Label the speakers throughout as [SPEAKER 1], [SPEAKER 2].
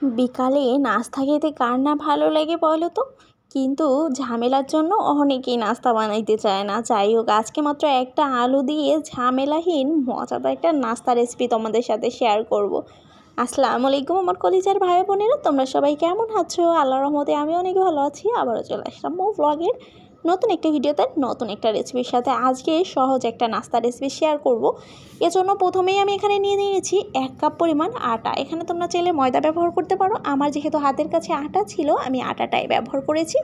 [SPEAKER 1] বিকালে নাস্তা খেতে কার না ভালো লাগে বলো তো। কিন্তু ঝামেলার জন্য অনেকেই নাস্তা বানাইতে চায় না। যাই হোক, আজকে মাত্র একটা আলু দিয়ে ঝামেলাহীন মজাদার একটা নাস্তা রেসিপি তোমাদের সাথে শেয়ার করব। আসসালামু আলাইকুম আমার কলিজার ভাই বোনেরা, তোমরা সবাই কেমন আছো? আল্লাহর রহমতে আমি অনেক ভালো আছি। আবারও চলে আসলাম ব্লগের নতুন একটা ভিডিওতে নতুন একটা রেসিপির সাথে। আজকে সহজ একটা নাস্তা রেসিপি শেয়ার করব। এজন্য প্রথমেই আমি এখানে নিয়ে নিয়েছি 1 কাপ পরিমাণ আটা। এখানে তোমরা চাইলে ময়দা ব্যবহার করতে পারো। আমার যেহেতু হাতের কাছে আটা ছিল, আমি আটাটাই ব্যবহার করেছি।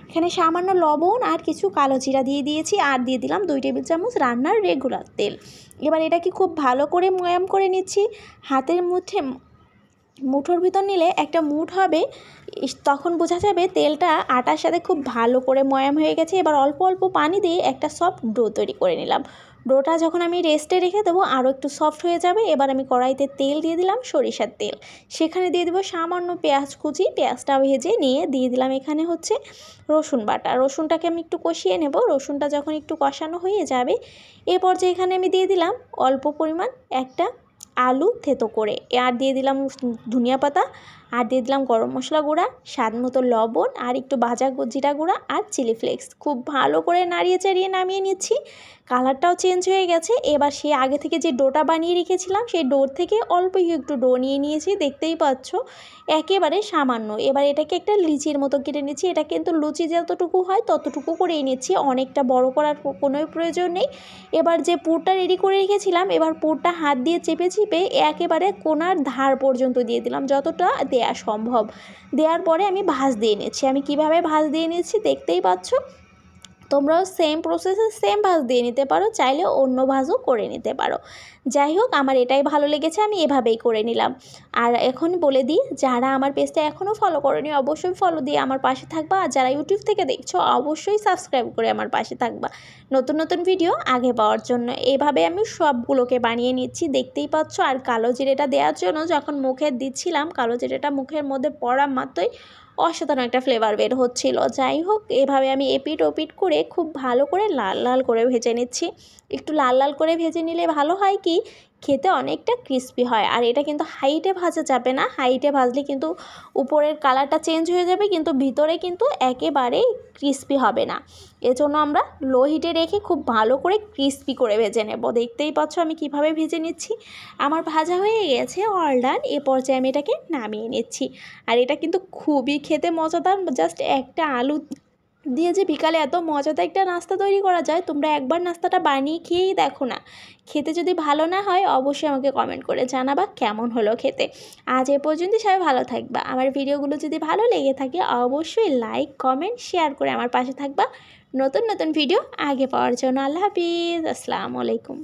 [SPEAKER 1] এখানে সামান্য লবণ আর কিছু কালো জিরা দিয়ে দিয়েছি, আর দিয়ে দিলাম 2 টেবিল চামচ রান্নার রেগুলার তেল। এবার এটাকে খুব ভালো করে ময়াম করে নিচ্ছি। হাতের মধ্যে মুঠোর ভিতর নিলে একটা মুঠ হবে, তখন বোঝা যাবে তেলটা আটার সাথে খুব ভালো করে ময়াম হয়ে গেছে। এবার অল্প অল্প পানি দিয়ে একটা সফট ডো তৈরি করে নিলাম। ডোটা যখন আমি রেস্টে রেখে দেবো আরও একটু সফট হয়ে যাবে। এবার আমি কড়াইতে তেল দিয়ে দিলাম, সরিষার তেল। সেখানে দিয়ে দেবো সামান্য পেঁয়াজ কুচি। পেঁয়াজটা ভেজে নিয়ে দিয়ে দিলাম এখানে হচ্ছে রসুন বাটা। রসুনটাকে আমি একটু কষিয়ে নেব। রসুনটা যখন একটু কষানো হয়ে যাবে, এ পর্যায়ে এখানে আমি দিয়ে দিলাম অল্প পরিমাণ একটা আলু থেতো করে, আর দিয়ে দিলাম ধনিয়া পাতা, আর দিয়ে দিলাম গরম মশলা গুঁড়া, স্বাদ মতো লবণ, আর একটু ভাজা জিরা গুঁড়া আর চিলি ফ্লেক্স। খুব ভালো করে নাড়িয়ে চাড়িয়ে নামিয়ে নিচ্ছি। কালারটাও চেঞ্জ হয়ে গেছে। এবার সে আগে থেকে যে ডোটা বানিয়ে রেখেছিলাম, সেই ডোর থেকে অল্প একটু ডো নিয়ে নিয়েছি, দেখতেই পাচ্ছ একেবারে সামান্য। এবার এটাকে একটা লিচির মতো কেটে নিচ্ছি। এটা কিন্তু লুচি যতটুকু হয় ততটুকু করেই নিচ্ছি, অনেকটা বড় করার কোনো প্রয়োজন নেই। এবার যে পুরটা রেডি করে রেখেছিলাম, এবার পুরটা হাত দিয়ে চেপে চেপে একেবারে কোনার ধার পর্যন্ত দিয়ে দিলাম, যতটা দেয়া সম্ভব। দেওয়ার পরে আমি ভাঁজ দিয়ে নিচ্ছি। আমি কিভাবে ভাঁজ দিয়ে নিচ্ছি দেখতেই পাচ্ছ। তোমরাও সেম প্রসেসে সেম ভাঁজ দিয়ে নিতে পারো, চাইলে অন্য ভাঁজও করে নিতে পারো। যাই হোক, আমার এটাই ভালো লেগেছে, আমি এভাবেই করে নিলাম। আর এখন বলে দিই, যারা আমার পেজটা এখনও ফলো করোনি অবশ্যই ফলো দিয়ে আমার পাশে থাকবা, আর যারা ইউটিউব থেকে দেখছো অবশ্যই সাবস্ক্রাইব করে আমার পাশে থাকবা নতুন নতুন ভিডিও আগে পাওয়ার জন্য। এইভাবে আমি সবগুলোকে বানিয়ে নিচ্ছি, দেখতেই পাচ্ছ। আর কালো জিরেটা দেওয়ার জন্য যখন মুখে দিচ্ছিলাম, কালো জিরেটা মুখের মধ্যে পড়া মাত্রই অসাধারণ একটা ফ্লেভার বের হচ্ছিল। যাই হোক, এভাবে আমি এপিট ওপিট করে খুব ভালো করে লাল লাল করে ভেজে নিচ্ছি। একটু লাল লাল করে ভেজে নিলে ভালো হয় কি, খেতে অনেকটা ক্রিস্পি হয়। আর এটা কিন্তু হাইটে ভাজা যাবে না, হাইটে ভাজলে কিন্তু উপরের কালারটা চেঞ্জ হয়ে যাবে, কিন্তু ভিতরে কিন্তু একেবারেই ক্রিস্পি হবে না। এজন্য আমরা লো হিটে রেখে খুব ভালো করে ক্রিস্পি করে ভেজে নেব। দেখতেই পাচ্ছ আমি কিভাবে ভেজে নিচ্ছি। আমার ভাজা হয়ে গেছে, অল ডান। এ পর্যায়ে আমি এটাকে নামিয়ে নিচ্ছি। আর এটা কিন্তু খুবই খেতে মজাদার। জাস্ট একটা আলু দিয়ে যে বিকালে এত মজাদার একটা নাস্তা তৈরি করা যায়, তোমরা একবার নাস্তাটা বানিয়ে খেয়েই দেখো না। খেতে যদি ভালো না হয় অবশ্যই আমাকে কমেন্ট করে জানাবা কেমন হলো খেতে। আজ এ পর্যন্তই, সবাই ভালো থাকবা। আমার ভিডিওগুলো যদি ভালো লেগে থাকে অবশ্যই লাইক কমেন্ট শেয়ার করে আমার পাশে থাকবা নতুন নতুন ভিডিও আগে পাওয়ার জন্য। আল্লাহ হাফিজ, আসসালামু আলাইকুম।